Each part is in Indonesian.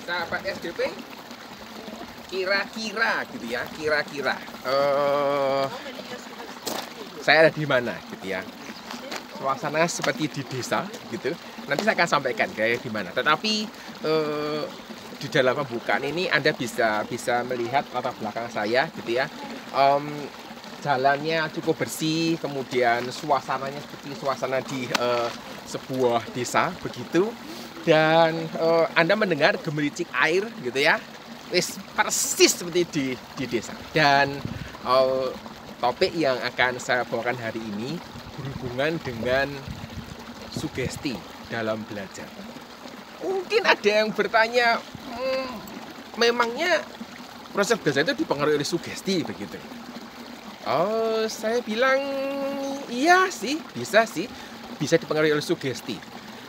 sahabat SDP, kira-kira gitu ya, kira-kira saya ada di mana gitu ya. Suasana seperti di desa gitu. Nanti saya akan sampaikan kayak di mana. Tetapi di dalam pembukaan ini Anda bisa melihat latar belakang saya gitu ya. Jalannya cukup bersih, kemudian suasananya seperti suasana di sebuah desa begitu. Dan Anda mendengar gemericik air gitu ya. Persis seperti di desa. Dan topik yang akan saya bawakan hari ini berhubungan dengan sugesti dalam belajar. Mungkin ada yang bertanya, memangnya proses belajar itu dipengaruhi oleh sugesti begitu? Saya bilang iya sih, bisa dipengaruhi oleh sugesti.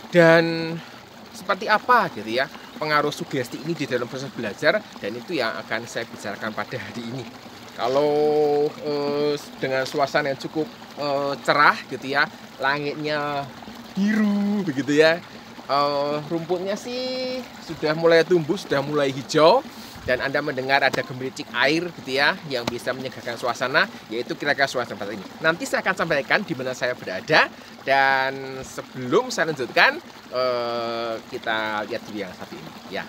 Dan seperti apa gitu ya pengaruh sugesti ini di dalam proses belajar, dan itu yang akan saya bicarakan pada hari ini. Kalau dengan suasana yang cukup cerah gitu ya, langitnya biru begitu ya, rumputnya sih sudah mulai tumbuh, sudah mulai hijau, dan Anda mendengar ada gemericik air gitu ya yang bisa menyegarkan suasana, yaitu kira-kira suasana seperti ini. Nanti saya akan sampaikan di mana saya berada, dan sebelum saya lanjutkan kita lihat dulu yang satu ini ya.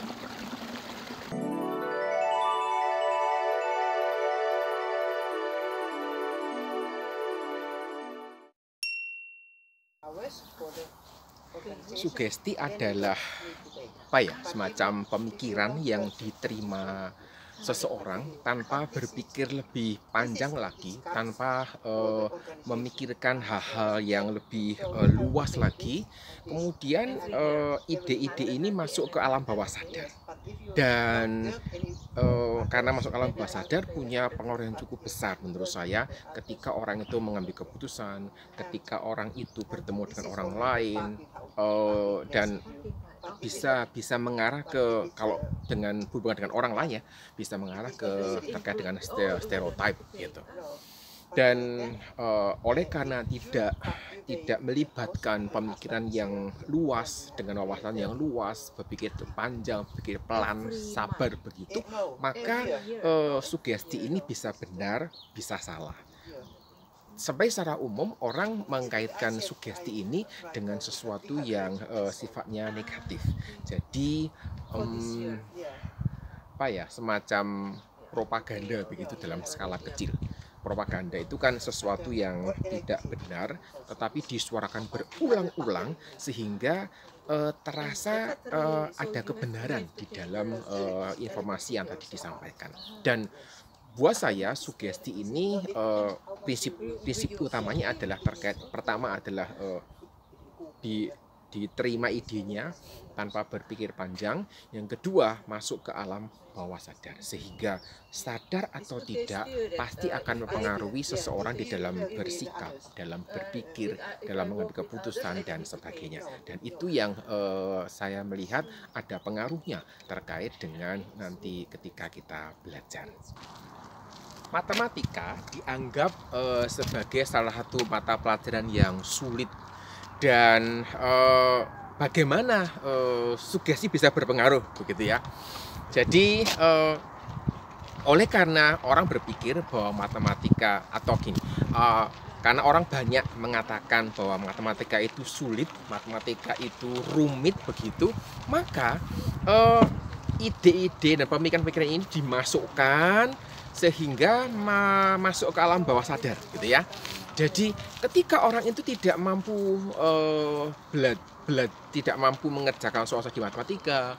Sugesti adalah semacam pemikiran yang diterima seseorang tanpa berpikir lebih panjang lagi, tanpa memikirkan hal-hal yang lebih luas lagi. Kemudian ide-ide ini masuk ke alam bawah sadar, dan karena masuk ke alam bawah sadar punya pengaruh yang cukup besar menurut saya ketika orang itu mengambil keputusan, ketika orang itu bertemu dengan orang lain, dan bisa mengarah ke, kalau dengan hubungan dengan orang lain ya, bisa mengarah ke terkait dengan stereotip gitu. Dan oleh karena tidak melibatkan pemikiran yang luas dengan wawasan yang luas, berpikir panjang, berpikir pelan, sabar begitu, maka sugesti ini bisa benar, bisa salah. Sampai secara umum orang mengkaitkan sugesti ini dengan sesuatu yang sifatnya negatif. Jadi semacam propaganda begitu dalam skala kecil. Propaganda itu kan sesuatu yang tidak benar, tetapi disuarakan berulang-ulang sehingga terasa ada kebenaran di dalam informasi yang tadi disampaikan. Dan buat saya sugesti ini prinsip utamanya adalah terkait, pertama adalah diterima idenya tanpa berpikir panjang, yang kedua masuk ke alam bawah sadar, sehingga sadar atau tidak pasti akan mempengaruhi seseorang di dalam bersikap, dalam berpikir, dalam mengambil keputusan dan sebagainya. Dan itu yang saya melihat ada pengaruhnya terkait dengan nanti ketika kita belajar. Matematika dianggap sebagai salah satu mata pelajaran yang sulit, dan bagaimana sugesti bisa berpengaruh begitu ya. Jadi oleh karena orang berpikir bahwa matematika, atau gini, karena orang banyak mengatakan bahwa matematika itu sulit, matematika itu rumit begitu, maka ide-ide dan pemikiran-pemikiran ini dimasukkan sehingga masuk ke alam bawah sadar gitu ya. Jadi ketika orang itu tidak mampu tidak mampu mengerjakan soal di matematika,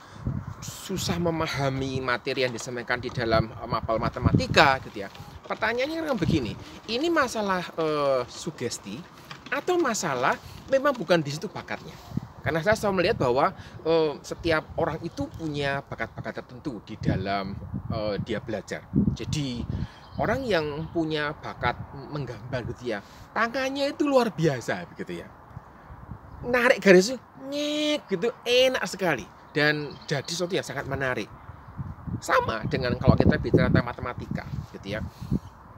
susah memahami materi yang disampaikan di dalam mapel matematika gitu ya. Pertanyaannya kan begini, ini masalah sugesti atau masalah memang bukan di situ bakatnya? Karena saya selalu melihat bahwa setiap orang itu punya bakat-bakat tertentu di dalam dia belajar. Jadi orang yang punya bakat menggambar gitu ya, tangannya itu luar biasa begitu ya. Narik garisnya nyek gitu, enak sekali, dan jadi sesuatu yang sangat menarik. Sama dengan kalau kita bicara tentang matematika gitu ya.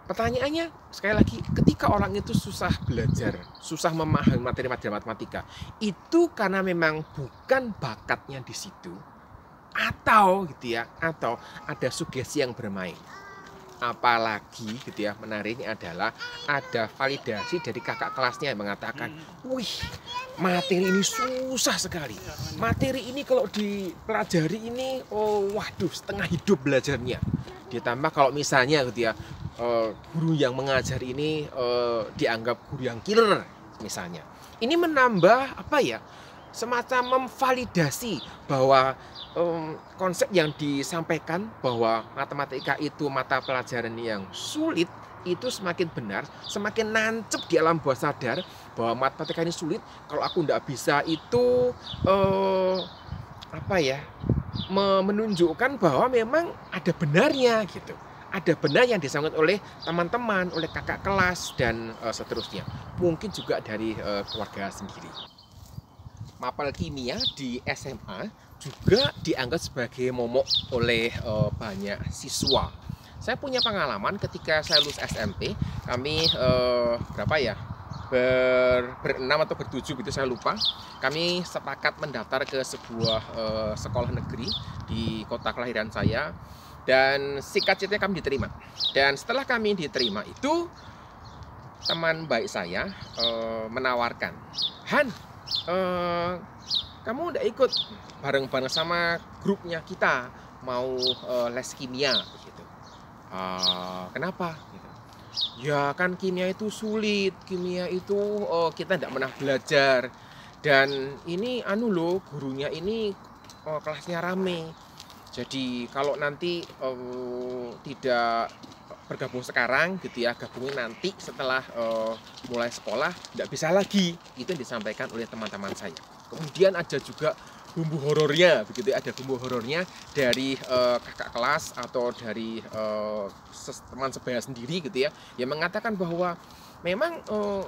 Pertanyaannya sekali lagi, ketika orang itu susah belajar, susah memahami materi-materi matematika, itu karena memang bukan bakatnya di situ, atau gitu ya, atau ada sugesti yang bermain. Apalagi gitu ya, menariknya adalah ada validasi dari kakak kelasnya yang mengatakan, wih, materi ini susah sekali. Materi ini kalau dipelajari ini, oh waduh, setengah hidup belajarnya. Ditambah kalau misalnya gitu ya, guru yang mengajar ini dianggap guru yang killer misalnya. Ini menambah apa ya, semacam memvalidasi bahwa konsep yang disampaikan bahwa matematika itu mata pelajaran yang sulit itu semakin benar, semakin nancep di alam bawah sadar bahwa matematika ini sulit. Kalau aku tidak bisa itu apa ya, menunjukkan bahwa memang ada benarnya gitu. Ada benar yang disampaikan oleh teman-teman, oleh kakak kelas dan seterusnya. Mungkin juga dari keluarga sendiri. Mapel kimia di SMA juga dianggap sebagai momok oleh banyak siswa. Saya punya pengalaman ketika saya lulus SMP, kami berapa ya, berenam atau bertujuh gitu saya lupa. Kami sepakat mendaftar ke sebuah sekolah negeri di kota kelahiran saya, dan singkat ceritanya kami diterima. Dan setelah kami diterima itu, teman baik saya menawarkan, Han, kamu udah ikut bareng-bareng sama grupnya kita mau les kimia gitu. Kenapa? Gitu. Ya kan kimia itu sulit, kimia itu kita tidak pernah belajar, dan ini anu loh, gurunya ini kelasnya rame. Jadi kalau nanti tidak bergabung sekarang gitu ya, gabungin nanti setelah mulai sekolah, tidak bisa lagi. Itu yang disampaikan oleh teman-teman saya. Kemudian ada juga bumbu horornya, begitu, ada bumbu horornya dari kakak kelas atau dari teman sebaya sendiri gitu ya, yang mengatakan bahwa memang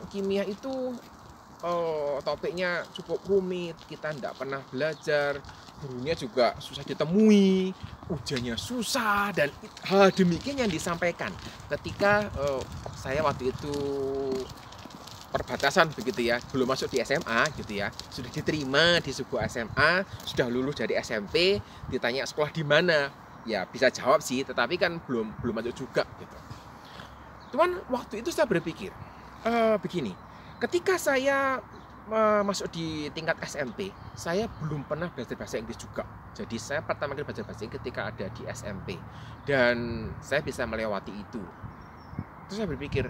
kimia itu topiknya cukup rumit, kita tidak pernah belajar, gurunya juga susah ditemui, ujiannya susah, dan hal demikian yang disampaikan ketika saya waktu itu perbatasan begitu ya, belum masuk di SMA gitu ya, sudah diterima di sebuah SMA, sudah lulus dari SMP, ditanya sekolah di mana, ya bisa jawab sih, tetapi kan belum masuk juga gitu. Cuman waktu itu saya berpikir begini, ketika saya masuk di tingkat SMP, saya belum pernah belajar bahasa Inggris juga. Jadi saya pertama kali belajar bahasa Inggris ketika ada di SMP, dan saya bisa melewati itu. Terus saya berpikir,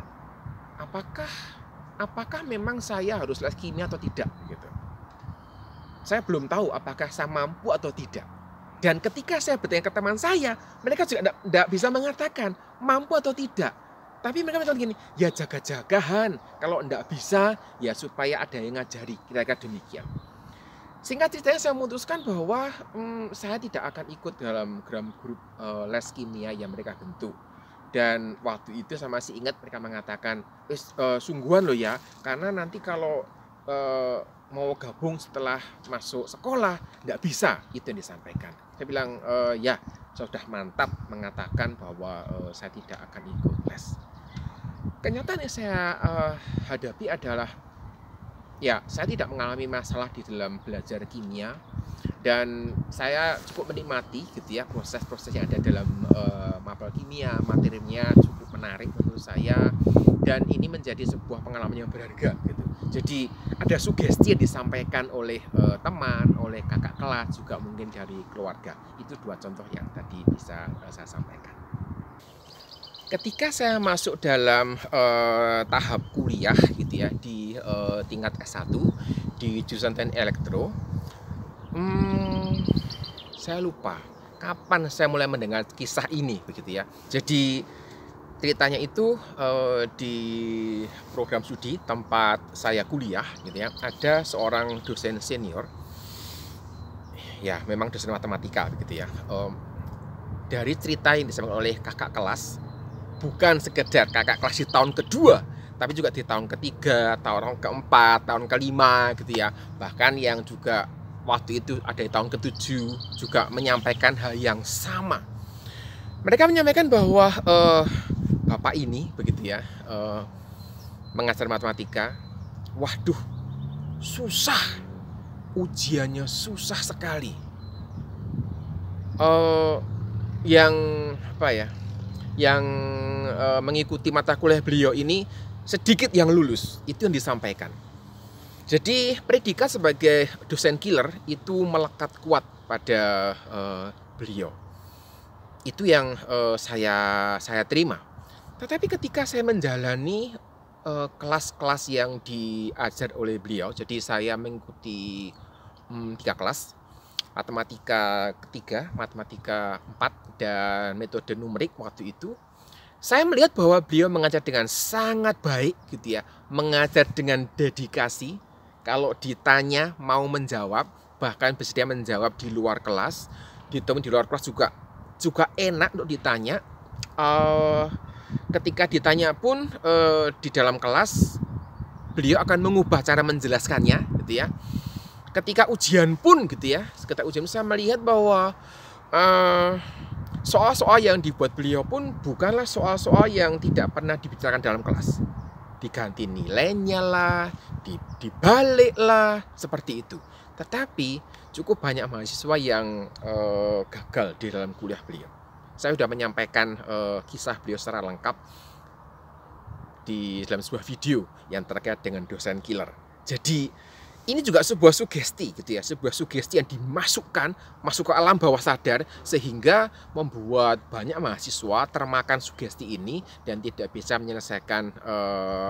apakah memang saya harus les kimia atau tidak gitu. Saya belum tahu apakah saya mampu atau tidak. Dan ketika saya bertanya ke teman saya, mereka juga tidak bisa mengatakan mampu atau tidak. Tapi mereka bilang gini, ya jaga-jagahan, kalau tidak bisa ya supaya ada yang ngajari, kira-kira demikian. Singkat ceritanya saya memutuskan bahwa saya tidak akan ikut dalam grup les kimia yang mereka bentuk. Dan waktu itu saya masih ingat mereka mengatakan, sungguhan loh ya, karena nanti kalau mau gabung setelah masuk sekolah, tidak bisa, itu yang disampaikan. Saya bilang, ya sudah mantap mengatakan bahwa saya tidak akan ikut les. Kenyataan yang saya hadapi adalah, ya saya tidak mengalami masalah di dalam belajar kimia, dan saya cukup menikmati gitu ya proses-proses yang ada dalam mapel kimia. Materinya cukup menarik menurut saya, dan ini menjadi sebuah pengalaman yang berharga gitu. Jadi ada sugesti yang disampaikan oleh teman, oleh kakak kelas, juga mungkin dari keluarga. Itu dua contoh yang tadi bisa saya sampaikan. Ketika saya masuk dalam tahap kuliah gitu ya, di tingkat S1 di jurusan Teknik Elektro, saya lupa kapan saya mulai mendengar kisah ini begitu ya. Jadi ceritanya itu di program studi tempat saya kuliah gitu ya, ada seorang dosen senior, ya memang dosen matematika begitu ya. Dari cerita yang disampaikan oleh kakak kelas, bukan sekedar kakak kelas di tahun kedua, tapi juga di tahun ketiga, tahun keempat, tahun kelima gitu ya. Bahkan yang juga waktu itu ada di tahun ke-7 juga menyampaikan hal yang sama. Mereka menyampaikan bahwa bapak ini begitu ya, mengajar matematika, waduh susah, ujiannya susah sekali. eh, yang apa ya, yang mengikuti mata kuliah beliau ini sedikit yang lulus, itu yang disampaikan. Jadi predikat sebagai dosen killer itu melekat kuat pada beliau. Itu yang saya terima. Tetapi ketika saya menjalani kelas-kelas yang diajar oleh beliau, jadi saya mengikuti 3 kelas, matematika ketiga, matematika 4, dan metode numerik waktu itu. Saya melihat bahwa beliau mengajar dengan sangat baik gitu ya, mengajar dengan dedikasi. Kalau ditanya mau menjawab, bahkan bersedia menjawab di luar kelas, di luar kelas juga enak untuk ditanya. Ketika ditanya pun di dalam kelas beliau akan mengubah cara menjelaskannya gitu ya. Ketika ujian pun gitu ya, ketika ujian saya melihat bahwa soal-soal yang dibuat beliau pun bukanlah soal-soal yang tidak pernah dibicarakan dalam kelas. Diganti nilainya lah, dibalik lah, seperti itu. Tetapi cukup banyak mahasiswa yang gagal di dalam kuliah beliau. Saya sudah menyampaikan kisah beliau secara lengkap di dalam sebuah video yang terkait dengan dosen killer. Jadi ini juga sebuah sugesti gitu ya, sebuah sugesti yang masuk ke alam bawah sadar, sehingga membuat banyak mahasiswa termakan sugesti ini dan tidak bisa menyelesaikan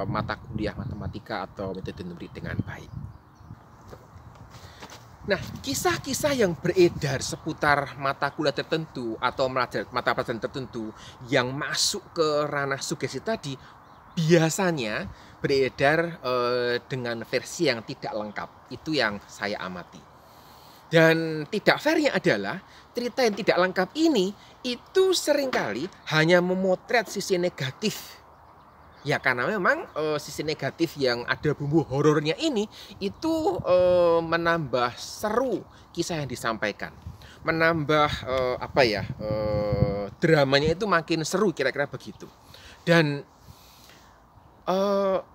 mata kuliah matematika atau metode numerik dengan baik. Nah, kisah-kisah yang beredar seputar mata kuliah tertentu atau mata pelajaran tertentu yang masuk ke ranah sugesti tadi biasanya beredar dengan versi yang tidak lengkap. Itu yang saya amati. Dan tidak fairnya adalah cerita yang tidak lengkap ini itu seringkali hanya memotret sisi negatif. Ya karena memang sisi negatif yang ada bumbu horornya ini itu menambah seru kisah yang disampaikan. Menambah dramanya itu makin seru, kira-kira begitu. Dan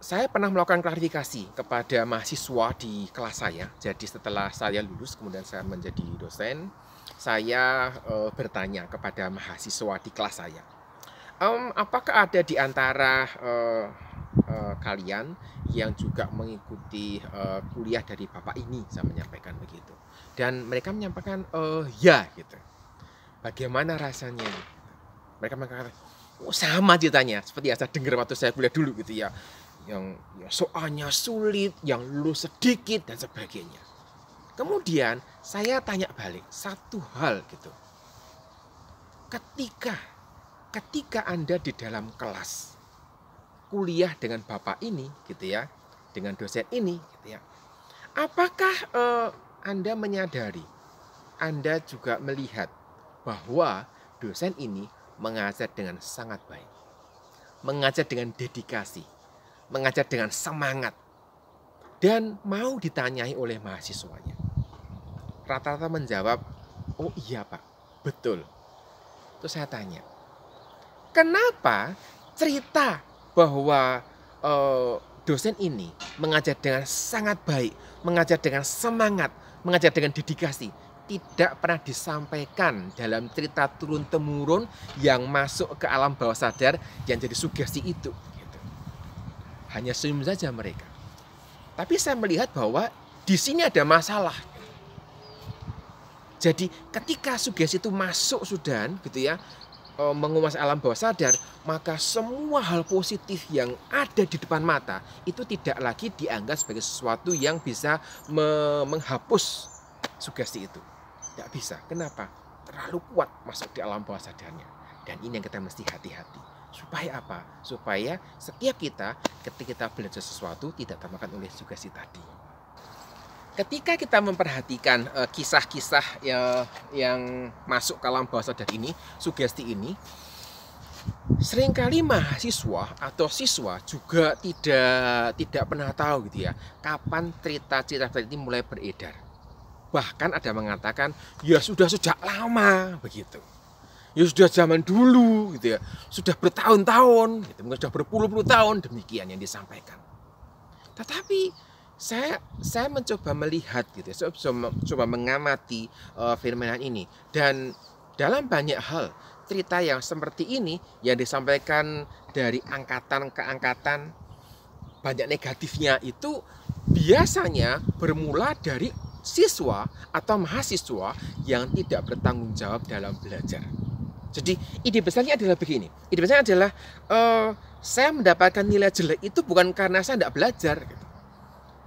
saya pernah melakukan klarifikasi kepada mahasiswa di kelas saya. Jadi setelah saya lulus kemudian saya menjadi dosen, saya bertanya kepada mahasiswa di kelas saya, apakah ada di antara kalian yang juga mengikuti kuliah dari bapak ini? Saya menyampaikan begitu. Dan mereka menyampaikan ya gitu. Bagaimana rasanya? Mereka mengatakan, oh, sama ceritanya seperti yang saya dengar waktu saya kuliah dulu gitu ya, yang ya, soalnya sulit, yang lulus sedikit dan sebagainya. Kemudian saya tanya balik satu hal gitu, ketika Anda di dalam kelas kuliah dengan bapak ini gitu ya, dengan dosen ini gitu ya, apakah Anda menyadari, Anda juga melihat bahwa dosen ini mengajar dengan sangat baik, mengajar dengan dedikasi, mengajar dengan semangat, dan mau ditanyai oleh mahasiswanya. Rata-rata menjawab, oh iya Pak, betul. Terus saya tanya, kenapa cerita bahwa dosen ini mengajar dengan sangat baik, mengajar dengan semangat, mengajar dengan dedikasi, tidak pernah disampaikan dalam cerita turun-temurun yang masuk ke alam bawah sadar yang jadi sugesti itu gitu. Hanya senyum saja mereka. Tapi saya melihat bahwa di sini ada masalah. Jadi ketika sugesti itu masuk sudah gitu ya, menguasai alam bawah sadar, maka semua hal positif yang ada di depan mata itu tidak lagi dianggap sebagai sesuatu yang bisa menghapus sugesti itu. Tidak bisa. Kenapa? Terlalu kuat masuk di alam bawah sadarnya. Dan ini yang kita mesti hati-hati. Supaya apa? Supaya setiap kita ketika kita belajar sesuatu tidak termakan oleh sugesti tadi. Ketika kita memperhatikan kisah-kisah yang masuk ke alam bawah sadar ini, sugesti ini, seringkali mahasiswa atau siswa juga tidak pernah tahu gitu ya, kapan cerita-cerita ini mulai beredar. Bahkan ada mengatakan, ya sudah sejak lama begitu. Ya sudah zaman dulu gitu ya. Sudah bertahun-tahun, gitu, sudah berpuluh-puluh tahun, demikian yang disampaikan. Tetapi saya mencoba melihat gitu ya, saya coba mengamati fenomena ini, dan dalam banyak hal, cerita yang seperti ini yang disampaikan dari angkatan ke angkatan, banyak negatifnya itu biasanya bermula dari siswa atau mahasiswa yang tidak bertanggung jawab dalam belajar. Jadi ide besarnya adalah begini. Ide besarnya adalah saya mendapatkan nilai jelek itu bukan karena saya tidak belajar.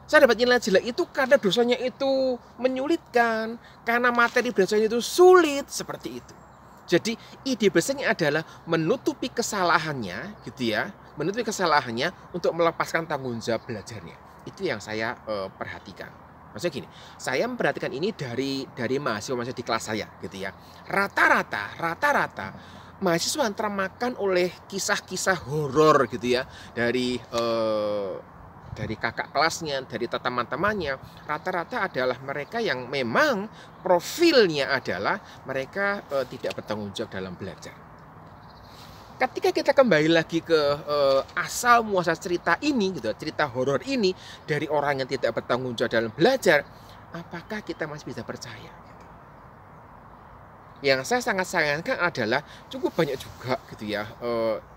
Saya dapat nilai jelek itu karena dosanya itu menyulitkan, karena materi belajarnya itu sulit, seperti itu. Jadi ide besarnya adalah menutupi kesalahannya, gitu ya, menutupi kesalahannya untuk melepaskan tanggung jawab belajarnya. Itu yang saya perhatikan. Maksudnya gini, saya memperhatikan ini dari mahasiswa di kelas saya, gitu ya. Rata-rata mahasiswa yang termakan oleh kisah-kisah horor, gitu ya, dari kakak kelasnya, dari teman-temannya, rata-rata adalah mereka yang memang profilnya adalah mereka tidak bertanggung jawab dalam belajar. Ketika kita kembali lagi ke asal muasal cerita ini, gitu, cerita horor ini dari orang yang tidak bertanggung jawab dalam belajar, apakah kita masih bisa percaya? Yang saya sangat sayangkan adalah cukup banyak juga, gitu ya,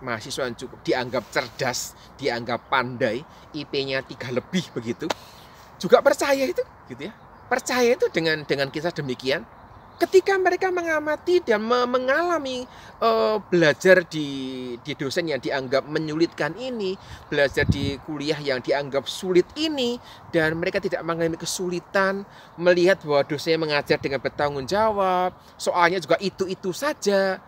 mahasiswa yang cukup dianggap cerdas, dianggap pandai, IP-nya 3 lebih begitu, juga percaya itu, gitu ya. Percaya itu dengan kisah demikian. Ketika mereka mengamati dan mengalami belajar di dosen yang dianggap menyulitkan ini, belajar di kuliah yang dianggap sulit ini, dan mereka tidak mengalami kesulitan, melihat bahwa dosennya mengajar dengan bertanggung jawab, soalnya juga itu-itu saja,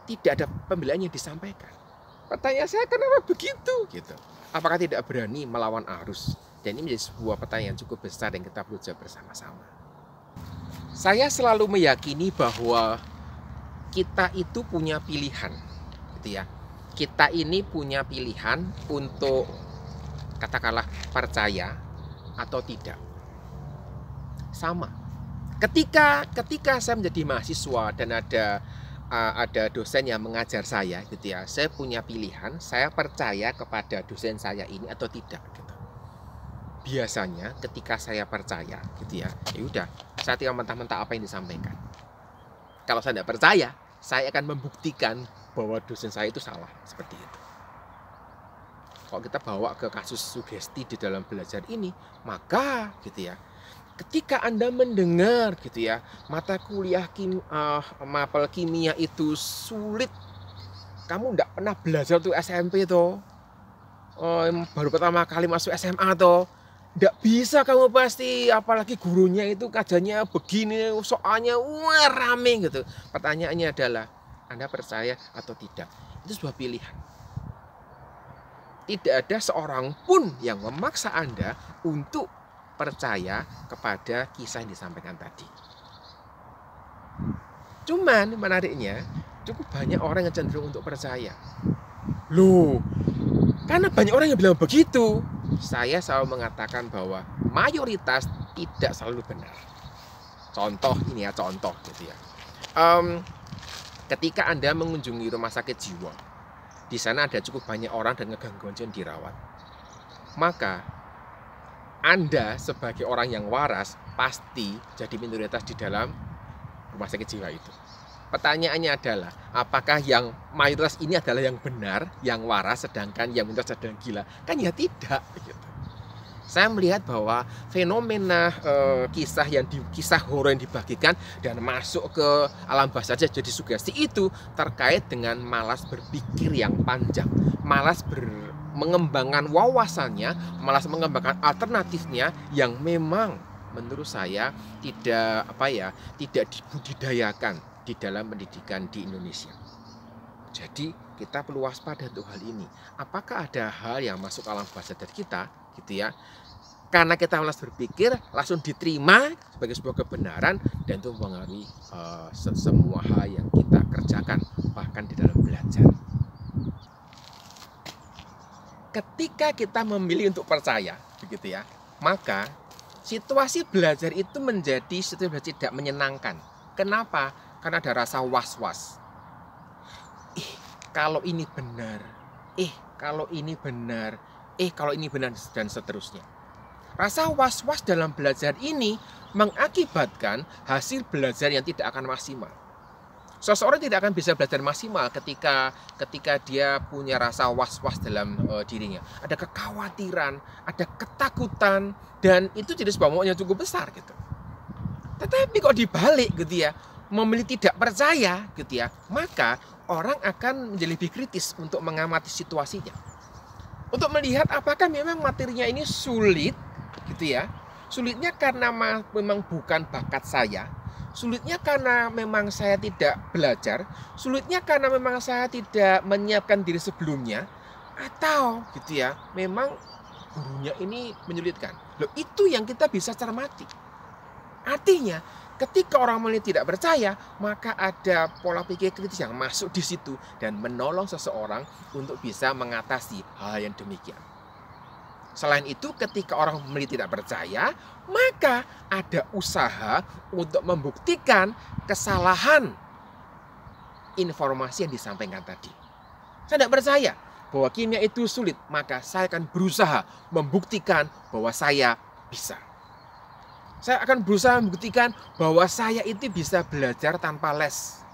tidak ada pembelaan yang disampaikan. Pertanyaan saya, kenapa begitu? Gitu. Apakah tidak berani melawan arus? Dan ini menjadi sebuah pertanyaan yang cukup besar yang kita perlu jawab bersama-sama. Saya selalu meyakini bahwa kita itu punya pilihan, gitu ya. Kita ini punya pilihan untuk katakanlah percaya atau tidak. Sama. Ketika saya menjadi mahasiswa dan ada dosen yang mengajar saya, gitu ya. Saya punya pilihan, saya percaya kepada dosen saya ini atau tidak, gitu. Biasanya ketika saya percaya, gitu ya, udah, saya tinggal mentah-mentah apa yang disampaikan. Kalau saya tidak percaya, saya akan membuktikan bahwa dosen saya itu salah, seperti itu. Kalau kita bawa ke kasus sugesti di dalam belajar ini, maka, gitu ya, ketika Anda mendengar, gitu ya, mata kuliah mapel kimia itu sulit, kamu tidak pernah belajar tuh SMP toh, baru pertama kali masuk SMA toh. Nggak bisa kamu pasti, apalagi gurunya itu kajiannya begini, soalnya wah rame gitu. Pertanyaannya adalah, Anda percaya atau tidak? Itu sebuah pilihan. Tidak ada seorang pun yang memaksa Anda untuk percaya kepada kisah yang disampaikan tadi. Cuman menariknya, cukup banyak orang yang cenderung untuk percaya. Loh, karena banyak orang yang bilang begitu. Saya selalu mengatakan bahwa mayoritas tidak selalu benar. Contoh ini ya, contoh gitu ya. Ketika Anda mengunjungi rumah sakit jiwa, di sana ada cukup banyak orang dengan gangguan jiwa yang dirawat. Maka Anda sebagai orang yang waras pasti jadi minoritas di dalam rumah sakit jiwa itu. Pertanyaannya adalah, apakah yang mayoritas ini adalah yang benar, yang waras, sedangkan yang minoritas adalah yang gila? Kan ya tidak. Gitu. Saya melihat bahwa fenomena kisah horor yang dibagikan dan masuk ke alam bawah sadar jadi sugesti itu terkait dengan malas berpikir yang panjang, malas mengembangkan wawasannya, malas mengembangkan alternatifnya yang memang menurut saya tidak dibudidayakan di dalam pendidikan di Indonesia. Jadi kita perlu waspada untuk hal ini. Apakah ada hal yang masuk alam bawah sadar kita, gitu ya? Karena kita malas berpikir, langsung diterima sebagai sebuah kebenaran dan itu mempengaruhi semua hal yang kita kerjakan, bahkan di dalam belajar. Ketika kita memilih untuk percaya, begitu ya, maka situasi belajar itu menjadi situasi tidak menyenangkan. Kenapa? Karena ada rasa was-was. Kalau ini benar, kalau ini benar, kalau ini benar, dan seterusnya. Rasa was-was dalam belajar ini mengakibatkan hasil belajar yang tidak akan maksimal. Seseorang tidak akan bisa belajar maksimal ketika dia punya rasa was-was dalam dirinya. Ada kekhawatiran, ada ketakutan, dan itu jadi sebuah momok yang cukup besar gitu. Tetapi kok dibalik gitu ya, memilih tidak percaya gitu ya, maka orang akan menjadi lebih kritis untuk mengamati situasinya. Untuk melihat apakah memang materinya ini sulit gitu ya. Sulitnya karena memang bukan bakat saya. Sulitnya karena memang saya tidak belajar, sulitnya karena memang saya tidak menyiapkan diri sebelumnya, atau gitu ya, memang gurunya ini menyulitkan. Loh, itu yang kita bisa cermati. Artinya, ketika orang mulai tidak percaya, maka ada pola pikir kritis yang masuk di situ dan menolong seseorang untuk bisa mengatasi hal yang demikian. Selain itu, ketika orang mulai tidak percaya, maka ada usaha untuk membuktikan kesalahan informasi yang disampaikan tadi. Saya tidak percaya bahwa kimia itu sulit, maka saya akan berusaha membuktikan bahwa saya bisa. Saya akan berusaha membuktikan bahwa saya itu bisa belajar tanpa les.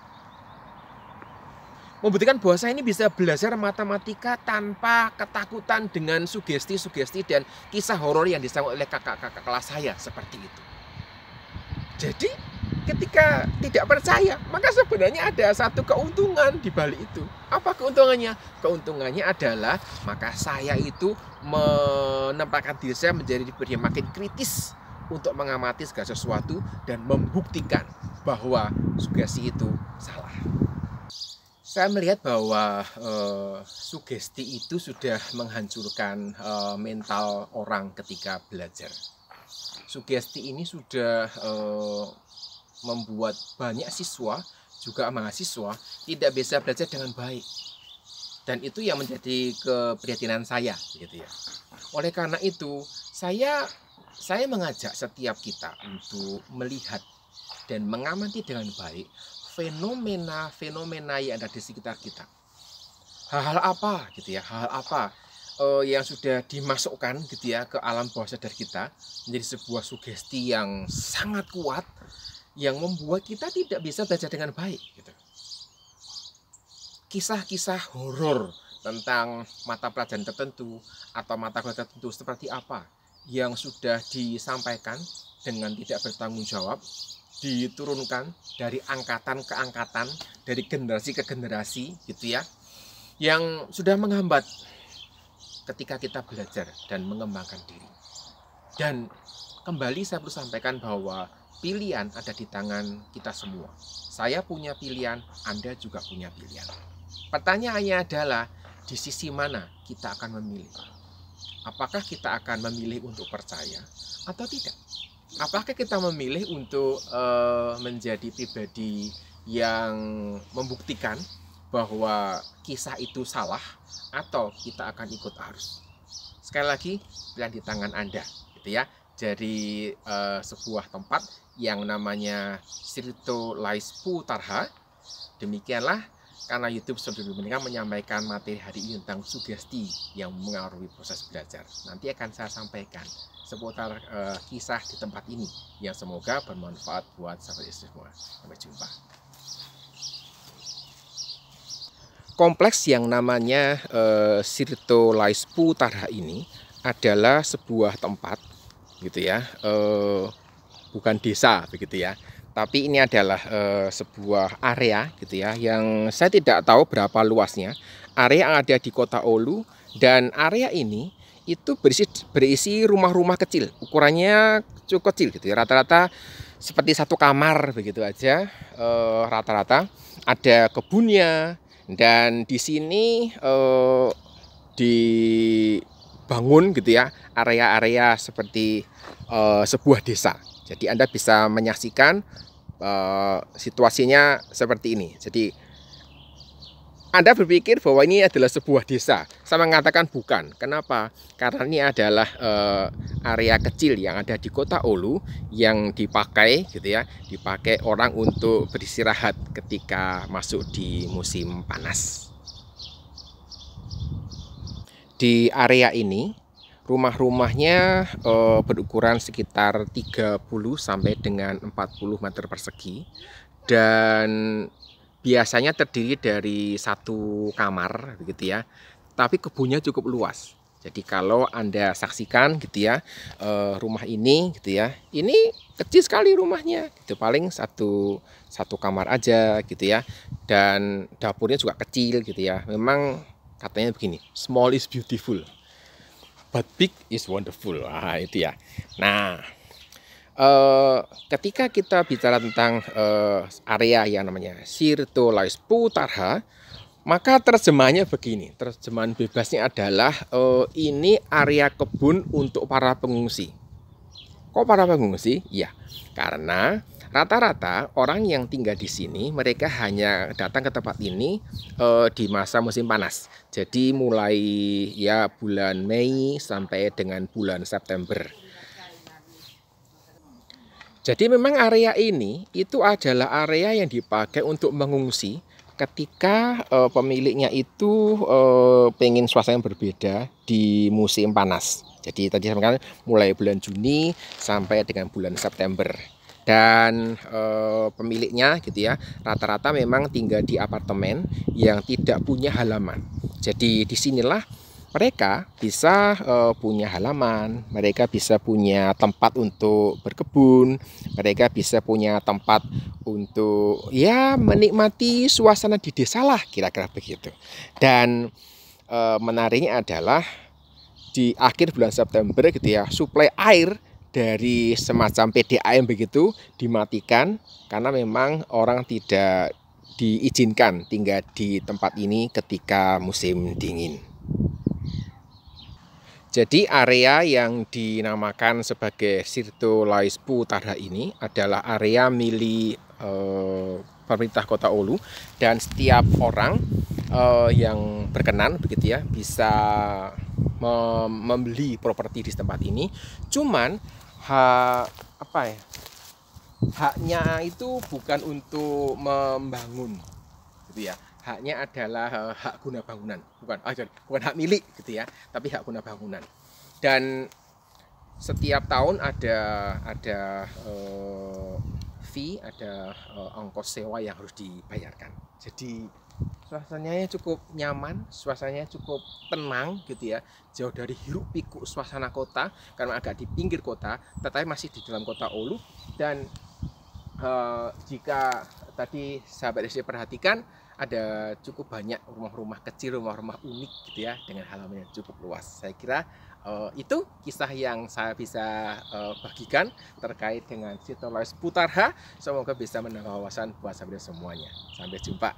Membuktikan bahwa saya ini bisa belajar matematika tanpa ketakutan dengan sugesti-sugesti dan kisah horor yang disampaikan oleh kakak-kakak kelas saya, seperti itu. Jadi ketika tidak percaya, maka sebenarnya ada satu keuntungan di balik itu. Apa keuntungannya? Keuntungannya adalah maka saya itu menempatkan diri saya menjadi makin kritis untuk mengamati segala sesuatu dan membuktikan bahwa sugesti itu salah. Saya melihat bahwa sugesti itu sudah menghancurkan mental orang ketika belajar. Sugesti ini sudah membuat banyak siswa, juga mahasiswa, tidak bisa belajar dengan baik. Dan itu yang menjadi keprihatinan saya, gitu ya. Oleh karena itu, saya mengajak setiap kita untuk melihat dan mengamati dengan baik fenomena-fenomena yang ada di sekitar kita. Hal-hal apa gitu ya, hal-hal apa yang sudah dimasukkan gitu ya ke alam bawah sadar kita menjadi sebuah sugesti yang sangat kuat yang membuat kita tidak bisa belajar dengan baik gitu. Kisah-kisah horor tentang mata pelajaran tertentu atau mata kuliah tertentu seperti apa yang sudah disampaikan dengan tidak bertanggung jawab, diturunkan dari angkatan ke angkatan, dari generasi ke generasi gitu ya, yang sudah menghambat ketika kita belajar dan mengembangkan diri. Dan kembali saya perlu sampaikan bahwa pilihan ada di tangan kita semua. Saya punya pilihan, Anda juga punya pilihan. Pertanyaannya adalah di sisi mana kita akan memilih. Apakah kita akan memilih untuk percaya atau tidak? Apakah kita memilih untuk menjadi pribadi yang membuktikan bahwa kisah itu salah atau kita akan ikut arus? Sekali lagi, pilihan di tangan Anda, gitu ya. Dari sebuah tempat yang namanya Sirto Laispu Tarha. Demikianlah karena YouTube sudah menyampaikan materi hari ini tentang sugesti yang mengaruhi proses belajar. Nanti akan saya sampaikan seputar kisah di tempat ini yang semoga bermanfaat buat sahabat semua. Sampai jumpa. Kompleks yang namanya Sirto Laispu Tarha ini adalah sebuah tempat gitu ya, bukan desa begitu ya. Tapi ini adalah sebuah area gitu ya, yang saya tidak tahu berapa luasnya. Area yang ada di kota Oulu, dan area ini itu berisi rumah-rumah kecil. Ukurannya cukup kecil gitu ya, rata-rata seperti satu kamar begitu aja. Rata-rata ada kebunnya, dan di sini dibangun gitu ya area-area seperti sebuah desa. Jadi Anda bisa menyaksikan situasinya seperti ini. Jadi Anda berpikir bahwa ini adalah sebuah desa. Saya mengatakan bukan. Kenapa? Karena ini adalah area kecil yang ada di kota Oulu yang dipakai gitu ya, dipakai orang untuk beristirahat ketika masuk di musim panas. Di area ini rumah-rumahnya berukuran sekitar 30 sampai dengan 40 meter persegi, dan biasanya terdiri dari satu kamar begitu ya, tapi kebunnya cukup luas. Jadi kalau Anda saksikan gitu ya, rumah ini gitu ya, ini kecil sekali rumahnya, gitu paling satu kamar aja gitu ya, dan dapurnya juga kecil gitu ya. Memang katanya begini, small is beautiful, but big is wonderful. Wah itu ya. Nah, ketika kita bicara tentang area yang namanya Sirtolaisputarha, maka terjemahannya begini, terjemahan bebasnya adalah ini area kebun untuk para pengungsi. Kok para pengungsi? Ya, karena rata-rata orang yang tinggal di sini mereka hanya datang ke tempat ini di masa musim panas. Jadi mulai ya bulan Mei sampai dengan bulan September. Jadi memang area ini itu adalah area yang dipakai untuk mengungsi ketika pemiliknya itu pengen suasana yang berbeda di musim panas. Jadi tadi saya katakan mulai bulan Juni sampai dengan bulan September. Dan pemiliknya gitu ya, rata-rata memang tinggal di apartemen yang tidak punya halaman. Jadi disinilah mereka bisa punya halaman, mereka bisa punya tempat untuk berkebun, mereka bisa punya tempat untuk ya menikmati suasana di desa lah, kira-kira begitu. Dan menariknya adalah di akhir bulan September gitu ya, suplai air dari semacam PDAM begitu dimatikan karena memang orang tidak diizinkan tinggal di tempat ini ketika musim dingin. Jadi area yang dinamakan sebagai Sirtolaisputarha ini adalah area milik pemerintah Kota Oulu, dan setiap orang yang berkenan begitu ya bisa membeli properti di tempat ini. Cuman haknya itu bukan untuk membangun gitu ya. Haknya adalah hak guna bangunan, bukan hak milik gitu ya, tapi hak guna bangunan. Dan setiap tahun ada fee, ada ongkos sewa yang harus dibayarkan. Jadi suasananya cukup nyaman, suasananya cukup tenang gitu ya, jauh dari hiruk pikuk suasana kota karena agak di pinggir kota, tetapi masih di dalam kota Oulu. Dan jika tadi sahabat SD perhatikan, ada cukup banyak rumah-rumah kecil, rumah-rumah unik gitu ya, dengan halaman yang cukup luas. Saya kira itu kisah yang saya bisa bagikan terkait dengan Sirtolaisputarha. Semoga bisa menambah wawasan buat sahabat semuanya. Sampai jumpa.